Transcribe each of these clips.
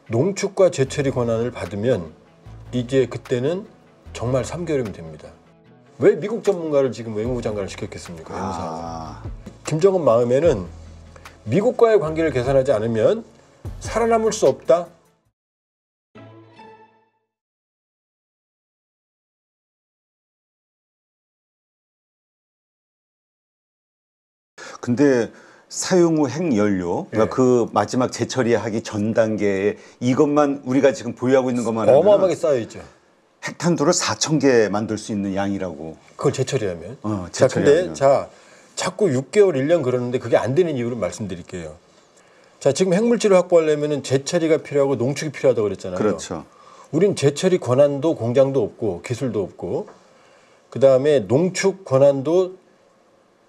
농축과 제철이 권한을 받으면 이제 그때는 정말 3개월이면 됩니다. 왜 미국 전문가를 지금 외무부 장관을 시켰겠습니까? 외무상을. 김정은 마음에는 미국과의 관계를 개선하지 않으면 살아남을 수 없다. 근데 사용 후 핵연료, 그러니까 그 마지막 재처리하기 전 단계에 이것만 우리가 지금 보유하고 있는 것만 하면 어마어마하게 쌓여있죠. 핵탄두를 4,000개 만들 수 있는 양이라고. 그걸 재처리하면. 재처리하면. 자, 근데 자꾸 6개월, 1년 그러는데 그게 안 되는 이유를 말씀드릴게요. 자, 지금 핵물질을 확보하려면 재처리가 필요하고 농축이 필요하다고 그랬잖아요. 그렇죠. 우린 재처리 권한도 공장도 없고 기술도 없고 그다음에 농축 권한도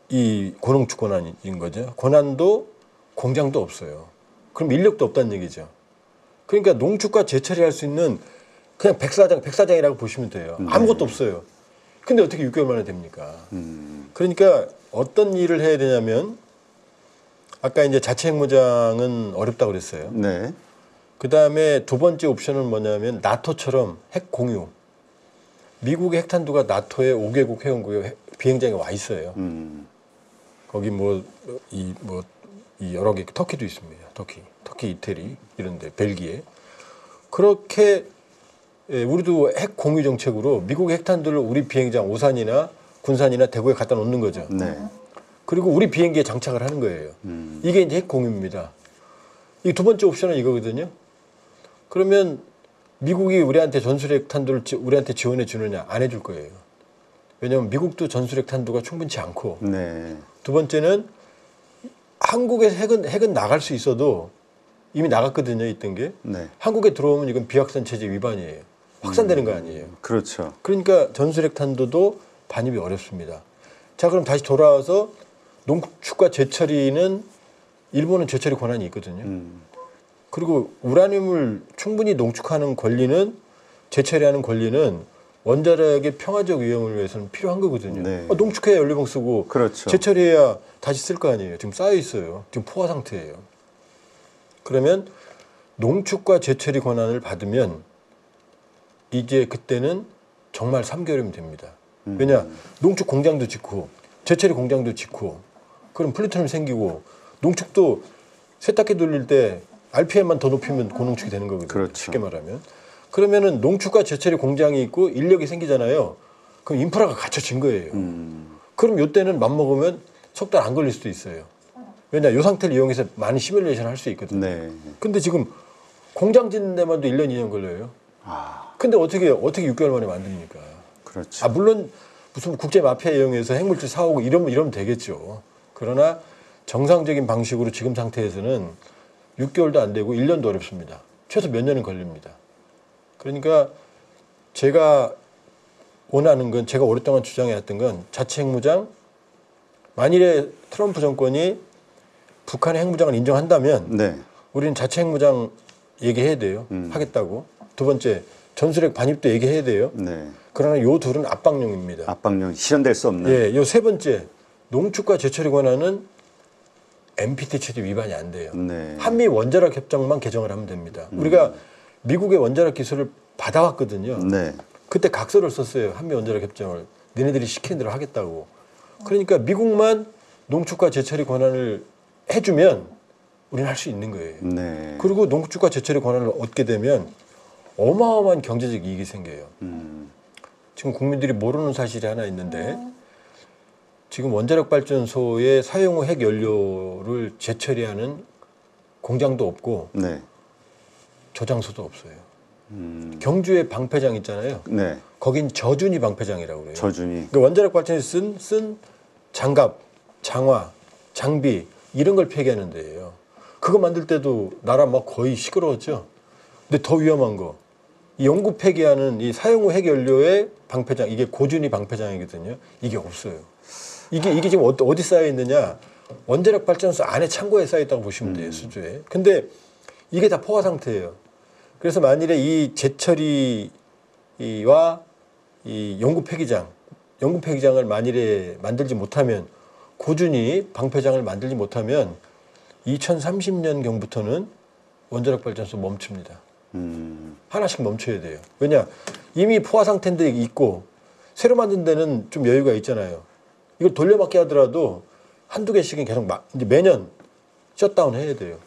이 고농축 권한인 거죠. 권한도 공장도 없어요. 그럼 인력도 없다는 얘기죠. 그러니까 농축과 재처리할 수 있는 그냥 백사장이라고 보시면 돼요. 아무것도 없어요. 근데 어떻게 6개월 만에 됩니까? 그러니까 어떤 일을 해야 되냐면 아까 이제 자체 핵무장은 어렵다고 그랬어요. 네. 그다음에 두 번째 옵션은 뭐냐면 나토처럼 핵 공유. 미국의 핵탄두가 나토의 5개국 회원국의 비행장에 와 있어요. 거기 이 여러 개 터키도 있습니다. 터키, 이태리 이런데 벨기에. 그렇게 우리도 핵 공유 정책으로 미국의 핵탄두를 우리 비행장 오산이나 군산이나 대구에 갖다 놓는 거죠. 네. 그리고 우리 비행기에 장착을 하는 거예요. 이게 이제 핵 공유입니다. 이 두 번째 옵션은 이거거든요. 그러면 미국이 우리한테 전술핵 탄두를 우리한테 지원해 주느냐? 안 해줄 거예요. 왜냐하면 미국도 전술핵 탄두가 충분치 않고. 네. 두 번째는 한국의 핵은 나갈 수 있어도 이미 나갔거든요. 있던 게. 네. 한국에 들어오면 이건 비확산 체제 위반이에요. 확산되는 거 아니에요. 그렇죠. 그러니까 전술핵 탄두도 반입이 어렵습니다. 자, 그럼 다시 돌아와서 농축과 재처리는 일본은 재처리 권한이 있거든요. 그리고 우라늄을 충분히 농축하는 권리는 재처리하는 권리는 원자력의 평화적 위험을 위해서는 필요한 거거든요. 네. 농축해야 연료봉 쓰고 그렇죠. 재처리해야 다시 쓸 거 아니에요. 지금 쌓여 있어요. 지금 포화 상태예요. 그러면 농축과 재처리 권한을 받으면 이제 그때는 정말 3개월이면 됩니다. 왜냐? 농축 공장도 짓고 재처리 공장도 짓고 그럼 플루토늄 생기고 농축도 세탁기 돌릴 때 RPM만 더 높이면 고농축이 되는 거거든요. 그렇죠. 쉽게 말하면. 그러면은 농축과 재처리 공장이 있고 인력이 생기잖아요. 그럼 인프라가 갖춰진 거예요. 그럼 이때는 맘먹으면 석 달 안 걸릴 수도 있어요. 왜냐? 이 상태를 이용해서 많은 시뮬레이션을 할 수 있거든요. 네. 근데 지금 공장 짓는 데만도 1년, 2년 걸려요. 근데 어떻게 6개월 만에 만듭니까? 그렇죠. 물론 무슨 국제 마피아 이용해서 핵물질 사오고 이러면 되겠죠. 그러나 정상적인 방식으로 지금 상태에서는 6개월도 안 되고 1년도 어렵습니다. 최소 몇 년은 걸립니다. 그러니까 제가 원하는 건 제가 오랫동안 주장해왔던 건 자체 핵무장, 만일에 트럼프 정권이 북한의 핵무장을 인정한다면 네. 우리는 자체 핵무장 얘기해야 돼요. 하겠다고. 두 번째, 전술핵 반입도 얘기해야 돼요. 네. 그러나 요 둘은 압박용입니다. 압박용 실현될 수 없는. 예, 요 세 번째, 농축과 재처리 권한은 NPT 체제 위반이 안 돼요. 네. 한미 원자력 협정만 개정을 하면 됩니다. 우리가 미국의 원자력 기술을 받아왔거든요. 네. 그때 각서를 썼어요. 한미 원자력 협정을. 니네들이 시키는 대로 하겠다고. 그러니까 미국만 농축과 재처리 권한을 해주면 우리는 할 수 있는 거예요. 네. 그리고 농축과 재처리 권한을 얻게 되면 어마어마한 경제적 이익이 생겨요. 지금 국민들이 모르는 사실이 하나 있는데 지금 원자력 발전소에 사용 후 핵 연료를 재처리하는 공장도 없고 네. 저장소도 없어요. 경주에 방패장 있잖아요. 네. 거긴 저준위 방패장이라고 그래요. 저준위. 그러니까 원자력 발전에서 쓴 장갑, 장화, 장비 이런 걸 폐기하는 데예요. 그거 만들 때도 나라 막 거의 시끄러웠죠. 근데 더 위험한 거, 이 영구 폐기하는 이 사용 후 핵 연료의 방패장, 이게 고준위 방패장이거든요. 이게 없어요. 이게 지금 어디 쌓여 있느냐? 원자력 발전소 안에 창고에 쌓여 있다고 보시면 돼요, 수조에. 근데 이게 다 포화 상태예요. 그래서 만일에 이 재처리와 이 영구 폐기장을 만일에 만들지 못하면, 고준위 방패장을 만들지 못하면 2030년경부터는 원자력 발전소 멈춥니다. 하나씩 멈춰야 돼요. 왜냐? 이미 포화 상태인데 있고 새로 만든 데는 좀 여유가 있잖아요. 이걸 돌려막기 하더라도 한두 개씩은 계속 이제 매년 셧다운 해야 돼요.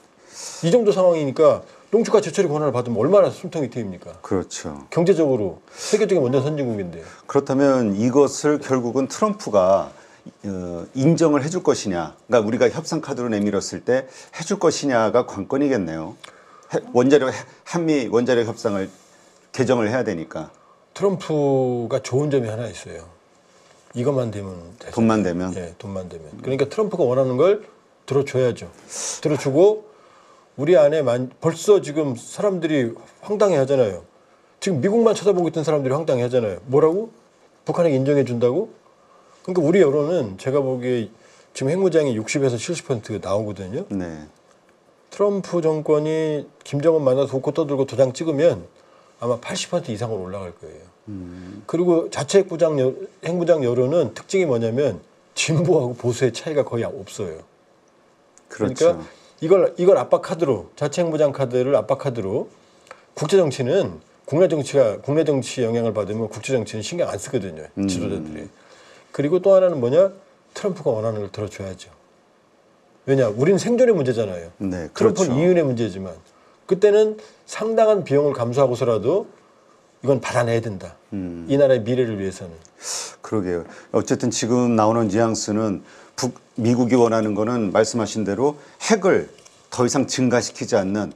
이 정도 상황이니까 농축과 제철이 권한을 받으면 얼마나 숨통이 트입니까? 그렇죠. 경제적으로 세계적인 원전 선진국인데. 그렇다면 이것을 결국은 트럼프가 인정을 해줄 것이냐, 그러니까 우리가 협상 카드로 내밀었을 때 해줄 것이냐가 관건이겠네요. 한미 원자력 협상을 개정을 해야 되니까. 트럼프가 좋은 점이 하나 있어요. 이것만 되면 되잖아요. 돈만 되면. 예, 돈만 되면. 그러니까 트럼프가 원하는 걸 들어줘야죠. 들어주고 우리 안에 벌써 지금 사람들이 황당해 하잖아요. 지금 미국만 쳐다보고 있던 사람들이 황당해 하잖아요. 뭐라고? 북한에게 인정해 준다고? 그러니까 우리 여론은 제가 보기에 지금 핵무장이 60에서 70% 나오거든요. 네. 트럼프 정권이 김정은 만나서 웃고 떠들고 도장 찍으면 아마 80% 이상으로 올라갈 거예요. 그리고 자체 핵무장 여론은 특징이 뭐냐면 진보하고 보수의 차이가 거의 없어요. 그렇죠. 그러니까 이걸 압박 카드로, 자체 핵무장 카드를 압박 카드로 국제 정치는 국내 정치 영향을 받으면 국제 정치는 신경 안 쓰거든요. 지도자들이. 그리고 또 하나는 뭐냐? 트럼프가 원하는 걸 들어줘야죠. 왜냐? 우리는 생존의 문제잖아요. 네, 트럼프는 그렇죠. 이윤의 문제지만 그때는 상당한 비용을 감수하고서라도 이건 받아내야 된다. 이 나라의 미래를 위해서는. 그러게요. 어쨌든 지금 나오는 뉘앙스는 미국이 원하는 거는 말씀하신 대로 핵을 더 이상 증가시키지 않는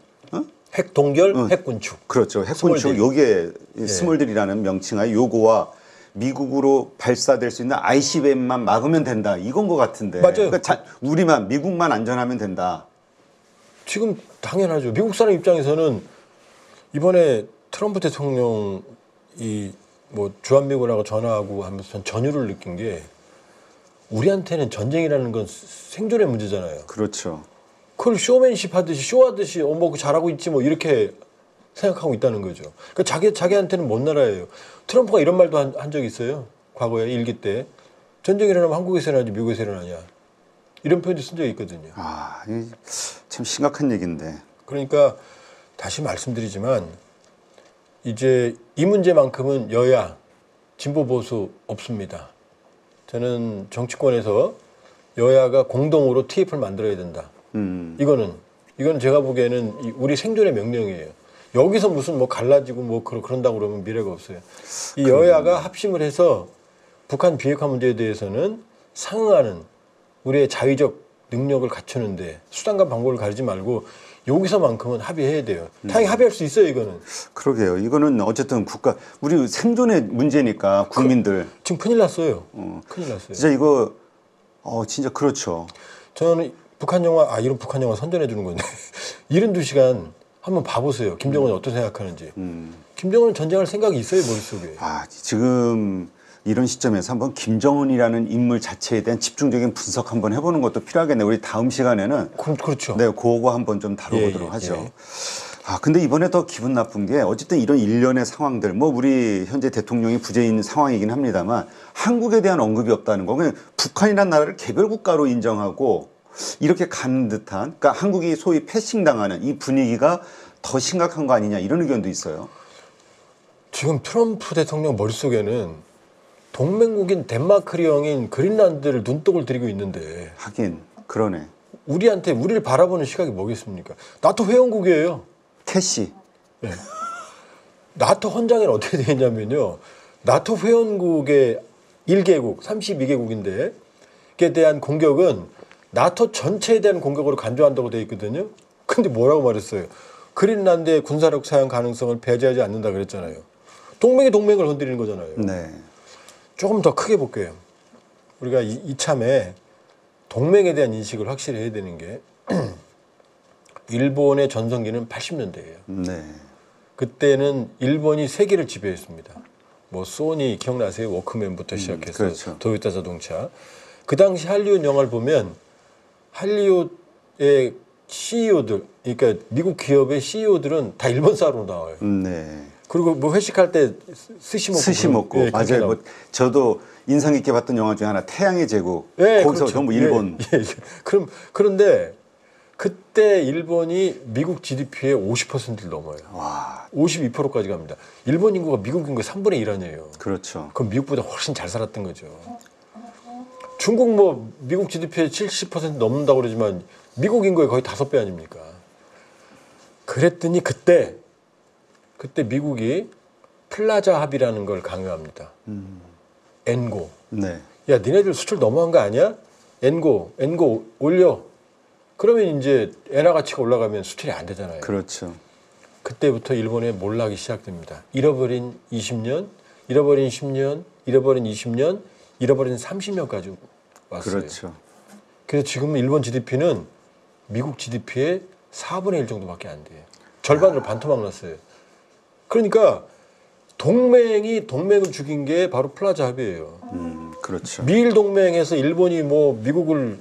핵 동결, 핵 군축. 그렇죠. 핵 군축 요게 스몰들이라는 명칭하에 요거와 미국으로 발사될 수 있는 ICBM만 막으면 된다. 이건 것 같은데. 맞아요. 그러니까 미국만 안전하면 된다. 지금 당연하죠. 미국 사람 입장에서는 이번에 트럼프 대통령이 뭐 주한미군하고 전화하고 하면서 전 전율을 느낀 게 우리한테는 전쟁이라는 건 생존의 문제잖아요. 그렇죠. 그걸 쇼맨십 하듯이 쇼하듯이 뭐 잘하고 있지 뭐 이렇게 생각하고 있다는 거죠. 그러니까 자기한테는 먼 나라예요. 트럼프가 이런 말도 한 적이 있어요. 과거에 일기 때 전쟁이 일어나면 한국에서 일어나지 미국에서 일어나냐 이런 표현도 쓴 적이 있거든요. 아, 이게 참 심각한 얘기인데. 그러니까 다시 말씀드리지만 이제 이 문제만큼은 여야 진보 보수 없습니다. 저는 정치권에서 여야가 공동으로 TF를 만들어야 된다. 이거는 제가 보기에는 우리 생존의 명령이에요. 여기서 무슨 뭐 갈라지고 뭐 그런다고 그러면 미래가 없어요. 이 여야가 합심을 해서 북한 비핵화 문제에 대해서는 상응하는 우리의 자위적 능력을 갖추는데 수단과 방법을 가리지 말고 여기서만큼은 합의해야 돼요. 당연히 합의할 수 있어요, 이거는. 그러게요. 이거는 어쨌든 우리 생존의 문제니까 국민들. 지금 큰일 났어요. 큰일 났어요. 진짜 이거 진짜 그렇죠. 저는 북한 영화, 이런 북한 영화 선전해 주는 건데 72시간 한번 봐보세요. 김정은이 어떻게 생각하는지. 김정은은 전쟁할 생각이 있어요, 머릿속에. 지금 이런 시점에서 한번 김정은이라는 인물 자체에 대한 집중적인 분석 한번 해보는 것도 필요하겠네요. 우리 다음 시간에는 그렇죠. 네, 그거 한번 좀 다뤄보도록 하죠. 근데 이번에 더 기분 나쁜 게 어쨌든 이런 일련의 상황들, 뭐 우리 현재 대통령이 부재인 상황이긴 합니다만 한국에 대한 언급이 없다는 거, 그냥 북한이라는 나라를 개별 국가로 인정하고 이렇게 가는 듯한, 그러니까 한국이 소위 패싱당하는 이 분위기가 더 심각한 거 아니냐 이런 의견도 있어요. 지금 트럼프 대통령 머릿속에는 동맹국인 덴마크령인 그린란드를 눈독을 들이고 있는데 하긴 그러네. 우리를 바라보는 시각이 뭐겠습니까? 나토 회원국이에요. 캐시. 네. 나토 헌장에는 어떻게 되어 있냐면요. 나토 회원국의 1개국, 32개국인데 그에 대한 공격은 나토 전체에 대한 공격으로 간주한다고 되어 있거든요. 근데 뭐라고 말했어요? 그린란드의 군사력 사용 가능성을 배제하지 않는다 그랬잖아요. 동맹이 동맹을 건드리는 거잖아요. 네. 조금 더 크게 볼게요. 우리가 이참에 동맹에 대한 인식을 확실히 해야 되는 게 일본의 전성기는 80년대예요. 네. 그때는 일본이 세계를 지배했습니다. 뭐 소니 기억나세요? 워크맨부터 시작해서 그렇죠. 도요타 자동차. 그 당시 할리우드 영화를 보면 할리우드의 CEO들, 그러니까 미국 기업의 CEO들은 다 일본 사람으로 나와요. 네. 그리고 뭐 회식할 때 스시 먹고 맞아요. 뭐 저도 인상 깊게 봤던 영화 중에 하나 태양의 제국. 네, 거기서 그렇죠. 전부 일본. 그런데 그때 일본이 미국 GDP의 50%를 넘어요. 와, 52%까지 갑니다. 일본 인구가 미국 인구의 3분의 1 아니에요. 그렇죠. 그럼 미국보다 훨씬 잘 살았던 거죠. 중국 뭐 미국 GDP의 70% 넘는다고 그러지만 미국 인구의 거의 5배 아닙니까? 그랬더니 그때 미국이 플라자 합의라는 걸 강요합니다. 엔고. 네. 야, 니네들 수출 너무한 거 아니야? 엔고 올려. 그러면 이제 엔화 가치가 올라가면 수출이 안 되잖아요. 그렇죠. 그때부터 일본의 몰락이 시작됩니다. 잃어버린 20년, 잃어버린 10년, 잃어버린 20년, 잃어버린 30년까지 왔어요. 그렇죠. 그래서 지금 일본 GDP는 미국 GDP의 4분의 1 정도밖에 안 돼요. 절반으로 반토막 났어요. 그러니까 동맹을 죽인 게 바로 플라자 합의예요. 그렇죠. 미일 동맹에서 일본이 뭐 미국을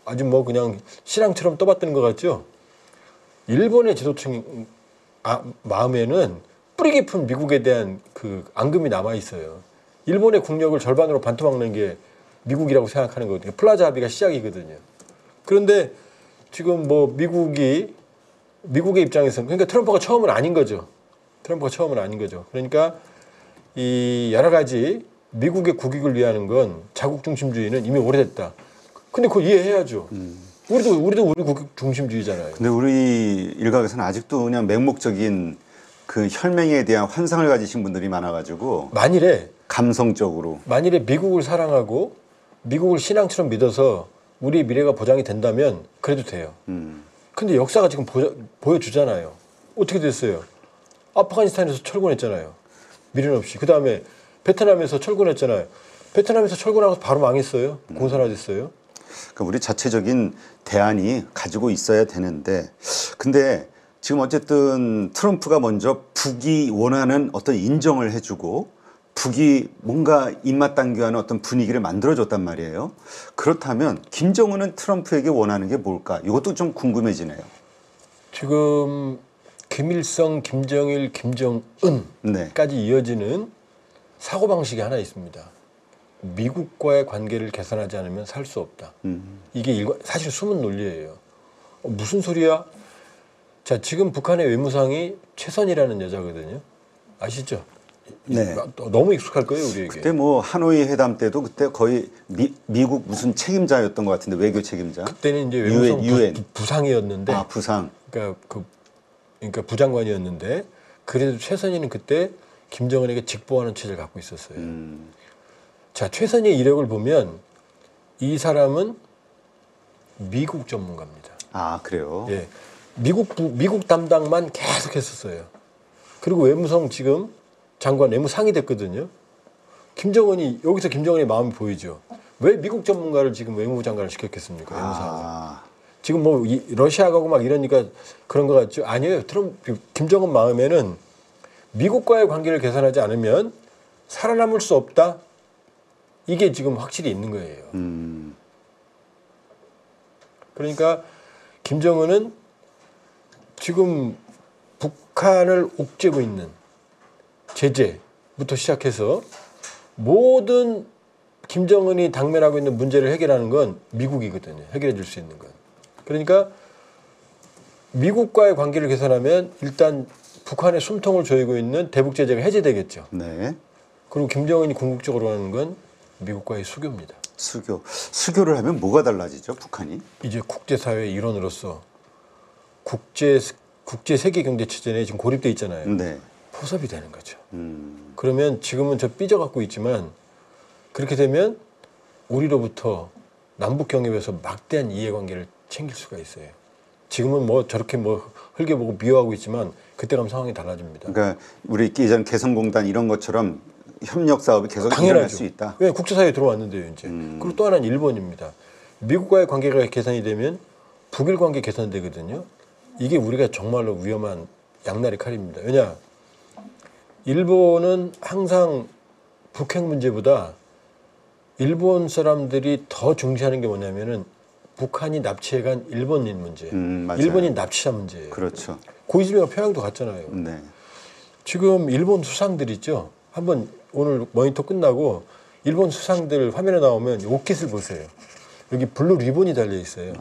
아주 뭐 그냥 신앙처럼 떠받드는 것 같죠. 일본의 지도층 마음에는 뿌리 깊은 미국에 대한 그 앙금이 남아 있어요. 일본의 국력을 절반으로 반토막 낸 게 미국이라고 생각하는 거거든요. 플라자 합의가 시작이거든요. 그런데 지금 뭐 미국의 입장에서는 그러니까 트럼프가 처음은 아닌 거죠. 그러니까 이 여러 가지 미국의 국익을 위하는 건 자국 중심주의는 이미 오래됐다. 근데 그거 이해해야죠. 우리도 우리 국익 중심주의잖아요. 근데 우리 일각에서는 아직도 그냥 맹목적인 그 혈맹에 대한 환상을 가지신 분들이 많아가지고 감성적으로 만일에 미국을 사랑하고 미국을 신앙처럼 믿어서 우리의 미래가 보장이 된다면 그래도 돼요. 근데 역사가 지금 보여주잖아요. 어떻게 됐어요? 아프가니스탄에서 철군했잖아요. 미련 없이. 그 다음에 베트남에서 철군했잖아요. 베트남에서 철군하고 바로 망했어요. 공산화됐어요. 그러니까 우리 자체적인 대안이 가지고 있어야 되는데, 근데 지금 어쨌든 트럼프가 먼저 북이 원하는 어떤 인정을 해주고 북이 뭔가 입맛 당겨하는 어떤 분위기를 만들어줬단 말이에요. 그렇다면 김정은은 트럼프에게 원하는 게 뭘까? 이것도 좀 궁금해지네요. 지금 김일성, 김정일, 김정은까지 이어지는 사고방식이 하나 있습니다. 미국과의 관계를 개선하지 않으면 살 수 없다. 이게 사실 숨은 논리예요. 무슨 소리야? 자, 지금 북한의 외무상이 최선이라는 여자거든요. 아시죠? 네. 너무 익숙할 거예요, 우리에게. 그때 뭐 하노이 회담 때도 그때 거의 미국 무슨 책임자였던 것 같은데, 외교 책임자. 그때는 이제 외무성 UN. 부상이었는데. 아, 부상. 그러니까 부장관이었는데 그래도 최선희는 그때 김정은에게 직보하는 체제를 갖고 있었어요. 자, 최선희의 이력을 보면 이 사람은 미국 전문가입니다. 아, 그래요? 예, 미국 담당만 계속 했었어요. 그리고 외무성 지금 장관 외무상이 됐거든요. 여기서 김정은의 마음이 보이죠. 왜 미국 전문가를 지금 외무부 장관을 시켰겠습니까? 외무상을. 지금 뭐 러시아 가고 막 이러니까 그런 것 같죠? 아니에요. 김정은 마음에는 미국과의 관계를 개선하지 않으면 살아남을 수 없다. 이게 지금 확실히 있는 거예요. 그러니까 김정은은 지금 북한을 옥죄고 있는 제재부터 시작해서 모든 김정은이 당면하고 있는 문제를 해결하는 건 미국이거든요. 해결해 줄 수 있는 건. 그러니까 미국과의 관계를 개선하면 일단 북한의 숨통을 조이고 있는 대북 제재가 해제되겠죠. 네. 그리고 김정은이 궁극적으로 하는 건 미국과의 수교입니다. 수교를 하면 뭐가 달라지죠, 북한이? 이제 국제사회의 일원으로서 국제 세계 경제 체제에 지금 고립돼 있잖아요. 네. 포섭이 되는 거죠. 그러면 지금은 저 삐져갖고 있지만 그렇게 되면 우리로부터 남북 경협에서 막대한 이해관계를 챙길 수가 있어요. 지금은 뭐 저렇게 뭐 흘겨보고 미워하고 있지만 그때 가면 상황이 달라집니다. 그러니까 우리 예전 개성공단 이런 것처럼 협력 사업이 계속 일어날 수 있다. 왜 국제사회에 들어왔는데요, 이제. 그리고 또 하나는 일본입니다. 미국과의 관계가 개선이 되면 북일 관계 개선되거든요. 이게 우리가 정말로 위험한 양날의 칼입니다. 왜냐? 일본은 항상 북핵 문제보다 일본 사람들이 더 중시하는 게 뭐냐면은 북한이 납치해간 일본인 문제, 일본인 납치자 문제예요. 그렇죠. 고이즈미가 평양도 갔잖아요. 네. 지금 일본 수상들 있죠. 한번 오늘 모니터 끝나고 일본 수상들 화면에 나오면 옷깃을 보세요. 여기 블루 리본이 달려 있어요.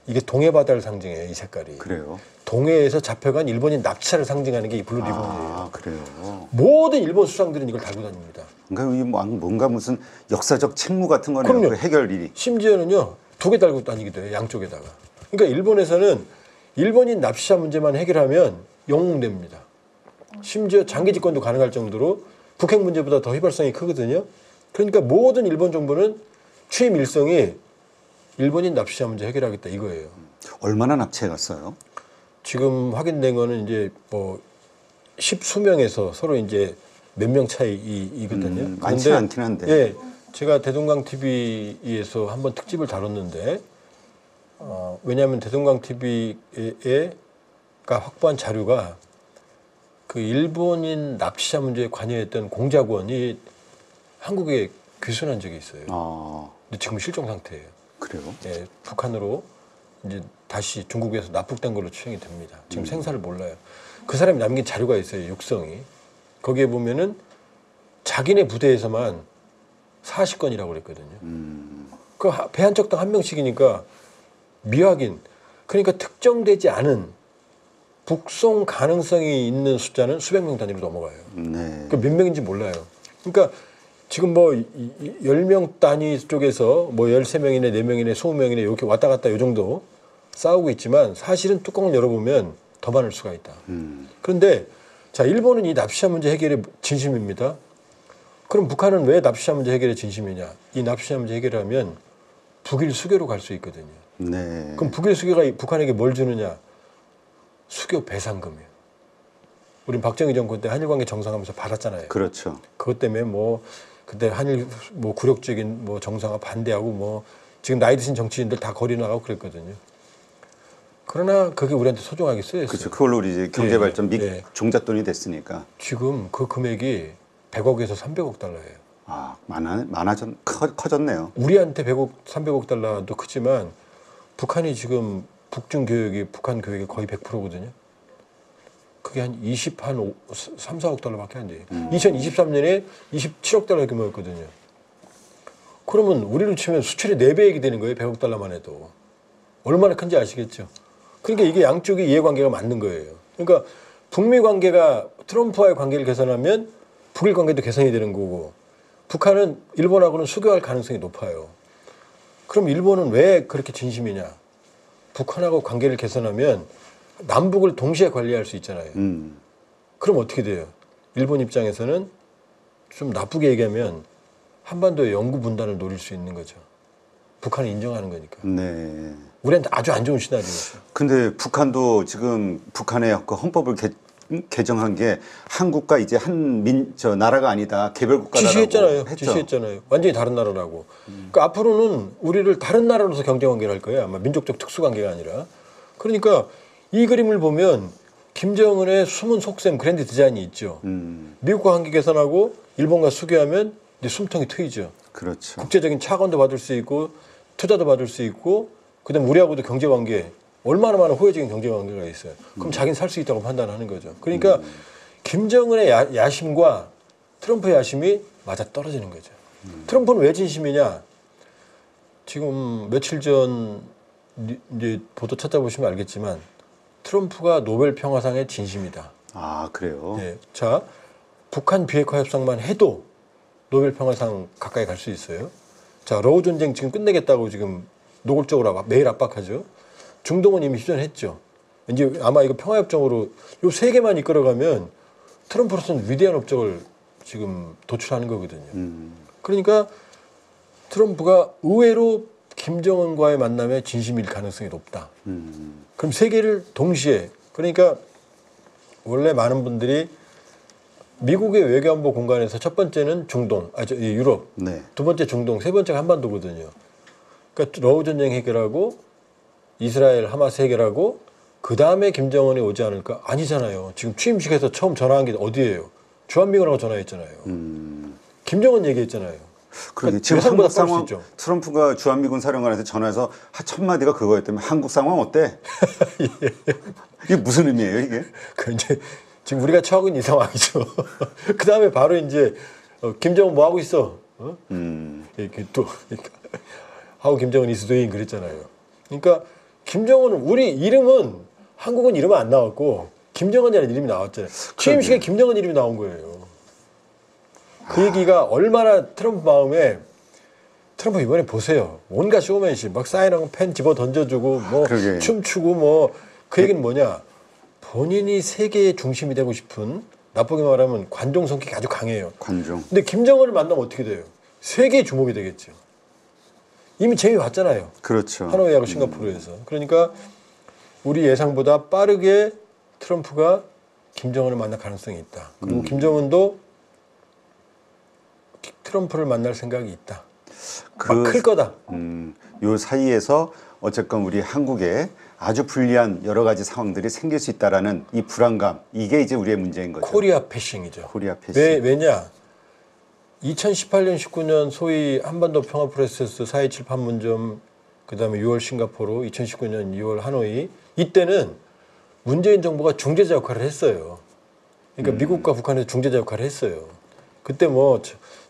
이게 동해 바다를 상징해요. 이 색깔이. 그래요. 동해에서 잡혀간 일본인 납치자를 상징하는 게 이 블루 리본이에요. 아, 그래요. 모든 일본 수상들은 이걸 달고 다닙니다. 그러니까 이 뭔가 무슨 역사적 책무 같은 거네요. 그럼요. 그 해결일이. 심지어는요 2개 달고 다니기도 해요. 양쪽에다가. 그러니까 일본에서는 일본인 납치자 문제만 해결하면 영웅됩니다. 심지어 장기 집권도 가능할 정도로 북핵 문제보다 더 휘발성이 크거든요. 그러니까 모든 일본 정부는 취임 일성이 일본인 납치자 문제 해결하겠다 이거예요. 얼마나 납치해 갔어요? 지금 확인된 거는 이제 뭐 10수명에서 서로 이제 몇 명 차이거든요. 많지 않긴 한데. 예, 제가 대동강 TV에서 한번 특집을 다뤘는데 왜냐하면 대동강 TV가 확보한 자료가 그 일본인 납치자 문제에 관여했던 공작원이 한국에 귀순한 적이 있어요. 근데 지금 실종 상태예요. 그래요? 예, 북한으로 이제 다시 중국에서 납북된 걸로 추정이 됩니다. 지금 생사를 몰라요. 그 사람이 남긴 자료가 있어요. 육성이. 거기에 보면은 자기네 부대에서만 40건이라고 그랬거든요. 그 배 한 척당 한 명씩이니까 미확인. 그러니까 특정되지 않은 북송 가능성이 있는 숫자는 수백 명 단위로 넘어가요. 네. 그 몇 명인지 몰라요. 그러니까 지금 뭐 10명 단위 쪽에서 뭐 13명이네 4명이네 20명이네 이렇게 왔다 갔다 요 정도 싸우고 있지만 사실은 뚜껑을 열어보면 더 많을 수가 있다. 그런데 자 일본은 이 납치자 문제 해결에 진심입니다. 그럼 북한은 왜 납치자 문제 해결에 진심이냐? 이 납치자 문제 해결하면 북일 수교로 갈 수 있거든요. 네. 그럼 북일 수교가 북한에게 뭘 주느냐? 수교 배상금이에요. 우린 박정희 정권 때 한일 관계 정상화하면서 받았잖아요. 그렇죠. 그것 때문에 뭐 그때 한일 뭐 굴욕적인 뭐 정상화 반대하고 뭐 지금 나이 드신 정치인들 다 거리 나가고 그랬거든요. 그러나 그게 우리한테 소중하게 쓰였어요. 그렇죠. 그걸로 우리 이제 경제 발전 예. 종잣돈이 됐으니까. 지금 그 금액이 100억에서 300억 달러예요. 아, 커졌네요. 우리한테 100억, 300억 달러도 크지만 북한이 지금 북중 교역이 북한 교역이 거의 100%거든요. 그게 한 3, 4억 달러밖에 안 돼요. 2023년에 27억 달러 규모였거든요. 그러면 우리로 치면 수출의 4배액이 되는 거예요. 100억 달러만 해도. 얼마나 큰지 아시겠죠? 그러니까 이게 양쪽의 이해관계가 맞는 거예요. 그러니까 북미 관계가 트럼프와의 관계를 개선하면 북일 관계도 개선이 되는 거고 북한은 일본하고는 수교할 가능성이 높아요. 그럼 일본은 왜 그렇게 진심이냐? 북한하고 관계를 개선하면 남북을 동시에 관리할 수 있잖아요. 그럼 어떻게 돼요? 일본 입장에서는 좀 나쁘게 얘기하면 한반도의 영구 분단을 노릴 수 있는 거죠. 북한이 인정하는 거니까. 네. 우리한테 아주 안 좋은 시나리오죠. 근데 북한도 지금 북한의 그 헌법을 개정한 게 한국과 이제 나라가 아니다. 개별 국가라고 지시했잖아요. 했죠. 지시했잖아요. 완전히 다른 나라라고. 그러니까 앞으로는 우리를 다른 나라로서 경제 관계를 할 거예요. 아마 민족적 특수 관계가 아니라. 그러니까 이 그림을 보면 김정은의 숨은 속셈 그랜드 디자인이 있죠. 미국과 관계 개선하고 일본과 수교하면 이제 숨통이 트이죠. 그렇죠. 국제적인 차관도 받을 수 있고 투자도 받을 수 있고 그다음 우리하고도 경제 관계 얼마나 많은 호혜적인 경제 관계가 있어요. 그럼 자기는 살 수 있다고 판단하는 거죠. 그러니까 김정은의 야심과 트럼프의 야심이 맞아 떨어지는 거죠. 트럼프는 왜 진심이냐? 지금 며칠 전 이제 보도 찾아보시면 알겠지만 트럼프가 노벨 평화상의 진심이다. 아, 그래요? 네. 자, 북한 비핵화 협상만 해도 노벨 평화상 가까이 갈 수 있어요. 자, 러우 전쟁 지금 끝내겠다고 지금 노골적으로 매일 압박하죠. 중동은 이미 휴전했죠. 이제 아마 이거 평화협정으로 요 세 개만 이끌어가면 트럼프로서는 위대한 업적을 지금 도출하는 거거든요. 그러니까 트럼프가 의외로 김정은과의 만남에 진심일 가능성이 높다. 그럼 세 개를 동시에 그러니까 원래 많은 분들이 미국의 외교안보 공간에서 첫 번째는 중동, 유럽, 네. 두 번째 중동, 세 번째가 한반도거든요. 그러니까 러우 전쟁 해결하고 이스라엘 하마스 해결하고 그 다음에 김정은이 오지 않을까? 아니잖아요. 지금 취임식에서 처음 전화한 게 어디예요? 주한미군하고 전화했잖아요. 김정은 얘기했잖아요. 그러게 지금 예상보다 한국 상황 빠를 수 있죠. 트럼프가 주한미군 사령관한테 전화해서 첫 마디가 그거였다면 한국 상황 어때? 이게 무슨 의미예요 이게? 그 이제 지금 우리가 처하고 있는 이 상황이죠. 그 다음에 바로 이제 김정은 뭐 하고 있어? 이렇게 또 하고 김정은 이스도인 그랬잖아요. 그러니까 김정은은 우리 이름은 한국은 이름은 안 나왔고 김정은이라는 이름이 나왔잖아요. 취임식에 김정은 이름이 나온 거예요. 그 얘기가 얼마나 트럼프 마음에 트럼프 이번에 보세요. 온갖 쇼맨십 막 사인하고 펜 집어 던져주고 뭐 그러게. 춤추고 뭐 그 얘기는 뭐냐. 본인이 세계의 중심이 되고 싶은 나쁘게 말하면 관종 성격이 아주 강해요. 관종. 근데 김정은을 만나면 어떻게 돼요? 세계의 주목이 되겠죠. 이미 재미 봤잖아요. 그렇죠. 하노이하고 싱가포르에서. 그러니까 우리 예상보다 빠르게 트럼프가 김정은을 만날 가능성이 있다. 그리고 김정은도 트럼프를 만날 생각이 있다. 막 클 거다. 요 사이에서 어쨌건 우리 한국에 아주 불리한 여러 가지 상황들이 생길 수 있다라는 이 불안감, 이게 이제 우리의 문제인 거죠. 코리아 패싱이죠. 코리아 패싱. 왜냐? 2018년, 19년 소위 한반도 평화 프로세스 4.27 판문점, 그다음에 6월 싱가포르, 2019년 2월 하노이, 이때는 문재인 정부가 중재자 역할을 했어요. 그러니까 미국과 북한에서 중재자 역할을 했어요. 그때 뭐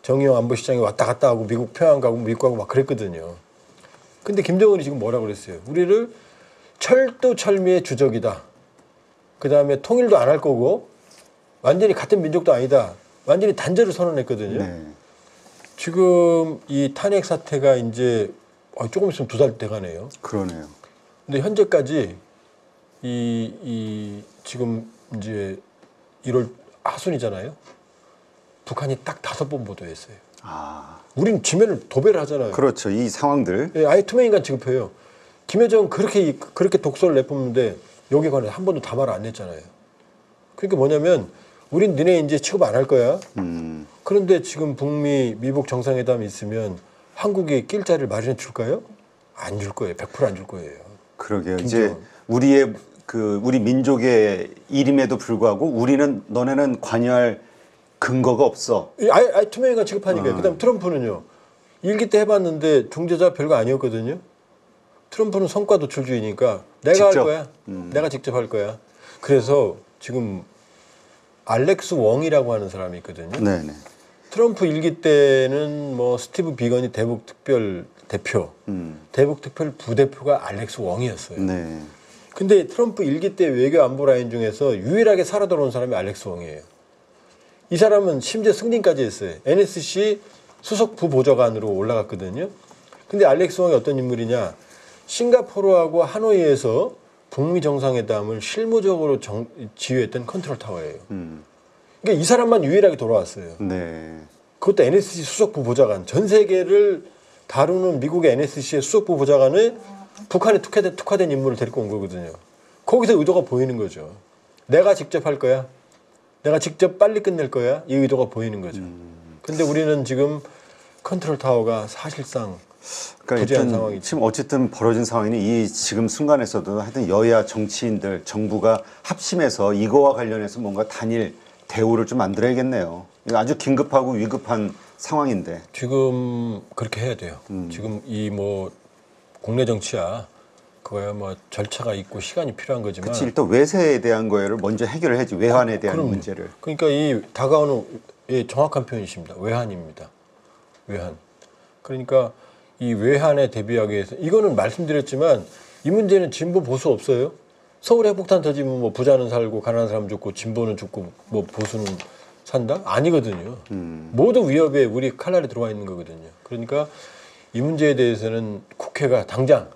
정의용 안보시장이 왔다 갔다 하고 미국 평양 가고 미국 가고 막 그랬거든요. 근데 김정은이 지금 뭐라 그랬어요? 우리를 철두철미의 주적이다. 그다음에 통일도 안 할 거고 완전히 같은 민족도 아니다. 완전히 단절을 선언했거든요. 네. 지금 이 탄핵 사태가 이제 조금 있으면 2달 돼가네요. 그러네요. 근데 현재까지 지금 이제 1월 하순이잖아요. 북한이 딱 5번 보도했어요. 아, 우린 지면을 도배를 하잖아요. 그렇죠. 이 상황들. 예, 아예 투명인간 취급해요. 김여정 그렇게 독소를 내뿜는데 여기에 관해서 한 번도 담화를 안 냈잖아요. 그러니까 뭐냐면 우린 니네 이제 취급 안 할 거야. 그런데 지금 북미 미북 정상회담이 있으면 한국이 낄 자리를 마련해 줄까요? 안 줄 거예요. 100% 안 줄 거예요. 그러게요. 김정은. 이제 우리의 우리 민족의 이름에도 불구하고 우리는 너네는 관여할 근거가 없어. 아예 투명인간 취급하니까요. 그다음 트럼프는요. 일기 때 해봤는데 중재자 별거 아니었거든요. 트럼프는 성과 도출주의니까 내가 직접. 할 거야. 내가 직접 할 거야. 그래서 지금 알렉스 웡이라고 하는 사람이 있거든요. 네네. 트럼프 일기 때는 뭐 스티브 비건이 대북 특별 대표, 대북 특별 부대표가 알렉스 웡이었어요. 네. 근데 트럼프 일기 때 외교 안보 라인 중에서 유일하게 살아 돌아온 사람이 알렉스 웡이에요. 이 사람은 심지어 승진까지 했어요. NSC 수석 부보좌관으로 올라갔거든요. 근데 알렉스 웡이 어떤 인물이냐? 싱가포르하고 하노이에서 북미 정상회담을 실무적으로 지휘했던 컨트롤 타워예요. 그러니까 이 사람만 유일하게 돌아왔어요. 네. 그것도 NSC 수석부 보좌관. 전 세계를 다루는 미국의 NSC의 수석부 보좌관을 북한에 특화된 인물을 데리고 온 거거든요. 거기서 의도가 보이는 거죠. 내가 직접 할 거야. 내가 직접 빨리 끝낼 거야. 이 의도가 보이는 거죠. 근데 우리는 지금 컨트롤 타워가 사실상 그러니까 부재한 일단 상황이죠. 지금 어쨌든 벌어진 상황이 이 지금 순간에서도 하여튼 여야 정치인들 정부가 합심해서 이거와 관련해서 뭔가 단일 대우를 좀 만들어야겠네요. 이거 아주 긴급하고 위급한 상황인데. 지금 그렇게 해야 돼요. 지금 이 뭐 국내 정치야 그거야 뭐 절차가 있고 시간이 필요한 거지만. 그치, 일단 외세에 대한 거를 먼저 해결을 해야지. 외환에 대한 그럼, 문제를. 그러니까 이 다가오는 정확한 표현이십니다. 외환입니다. 외환. 그러니까 이 외환에 대비하기 위해서 이거는 말씀드렸지만 이 문제는 진보 보수 없어요. 서울에 핵폭탄 터지면 뭐 부자는 살고 가난한 사람 죽고 진보는 죽고 뭐 보수는 산다? 아니거든요. 모두 위협에 우리 칼날에 들어와 있는 거거든요. 그러니까 이 문제에 대해서는 국회가 당장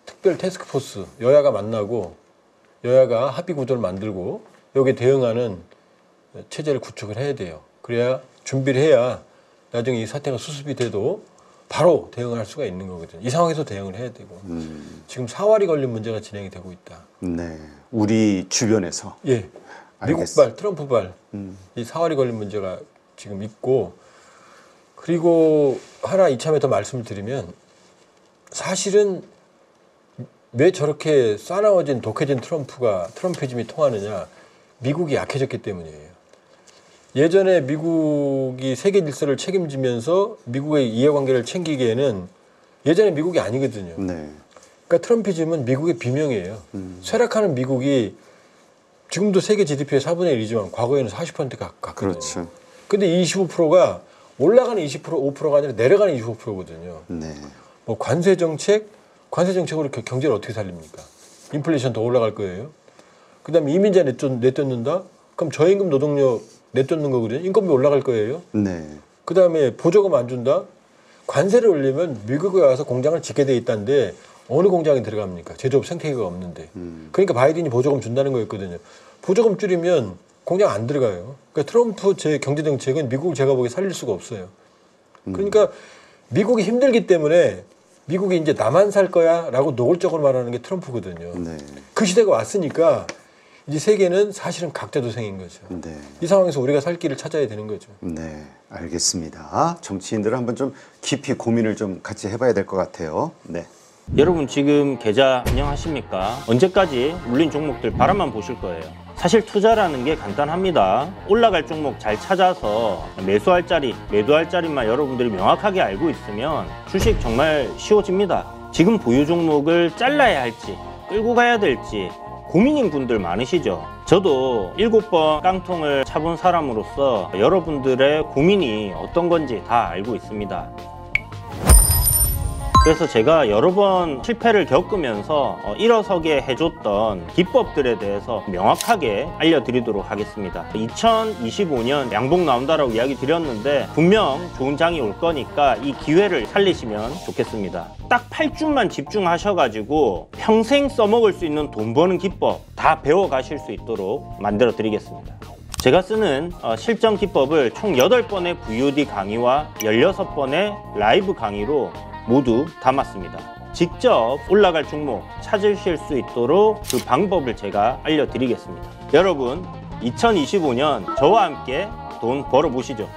특별 태스크포스 여야가 만나고 여야가 합의 구도를 만들고 여기에 대응하는 체제를 구축을 해야 돼요. 그래야 준비를 해야 나중에 이 사태가 수습이 돼도 바로 대응을 할 수가 있는 거거든요. 이 상황에서 대응을 해야 되고 지금 사활이 걸린 문제가 진행이 되고 있다. 네, 우리 주변에서. 예, 미국발, 트럼프발 이 사활이 걸린 문제가 지금 있고 그리고 하나 이참에 더 말씀을 드리면 사실은 왜 저렇게 싸나워진 독해진 트럼피즘이 통하느냐 미국이 약해졌기 때문이에요. 예전에 미국이 세계 질서를 책임지면서 미국의 이해관계를 챙기기에는 예전에 미국이 아니거든요. 네. 그러니까 트럼피즘은 미국의 비명이에요. 쇠락하는 미국이 지금도 세계 GDP의 4분의 1이지만 과거에는 40% 가깝거든요. 그렇죠. 근데 25%가 올라가는 5%가 아니라 내려가는 25%거든요. 네. 뭐 관세 정책, 관세 정책으로 경제를 어떻게 살립니까? 인플레이션 더 올라갈 거예요. 그다음에 이민자 내쫓는다? 그럼 저임금 노동력 내쫓는 거거든요. 인건비 올라갈 거예요. 네. 그다음에 보조금 안 준다? 관세를 올리면 미국에 와서 공장을 짓게 돼 있다는데 어느 공장에 들어갑니까? 제조업 생태계가 없는데. 그러니까 바이든이 보조금 준다는 거였거든요. 보조금 줄이면 공장 안 들어가요. 그러니까 트럼프 제 경제 정책은 미국을 제가 보기에 살릴 수가 없어요. 그러니까 미국이 힘들기 때문에 미국이 이제 나만 살 거야라고 노골적으로 말하는 게 트럼프거든요. 네. 그 시대가 왔으니까 이제 세계는 사실은 각자도생인 거죠. 네. 이 상황에서 우리가 살 길을 찾아야 되는 거죠. 네, 알겠습니다. 정치인들은 한번 좀 깊이 고민을 좀 같이 해봐야 될 것 같아요. 네. 여러분 지금 계좌 안녕하십니까? 언제까지 물린 종목들 바라만 보실 거예요? 사실 투자라는 게 간단합니다. 올라갈 종목 잘 찾아서 매수할 자리, 매도할 자리만 여러분들이 명확하게 알고 있으면 주식 정말 쉬워집니다. 지금 보유 종목을 잘라야 할지 끌고 가야 될지 고민인 분들 많으시죠? 저도 7번 깡통을 차본 사람으로서 여러분들의 고민이 어떤 건지 다 알고 있습니다. 그래서 제가 여러 번 실패를 겪으면서 일어서게 해줬던 기법들에 대해서 명확하게 알려드리도록 하겠습니다. 2025년 양봉 나온다라고 이야기 드렸는데 분명 좋은 장이 올 거니까 이 기회를 살리시면 좋겠습니다. 딱 8주만 집중하셔가지고 평생 써먹을 수 있는 돈 버는 기법 다 배워가실 수 있도록 만들어 드리겠습니다. 제가 쓰는 실전 기법을 총 8번의 VOD 강의와 16번의 라이브 강의로 모두 담았습니다. 직접 올라갈 종목 찾으실 수 있도록 그 방법을 제가 알려드리겠습니다. 여러분 2025년 저와 함께 돈 벌어보시죠.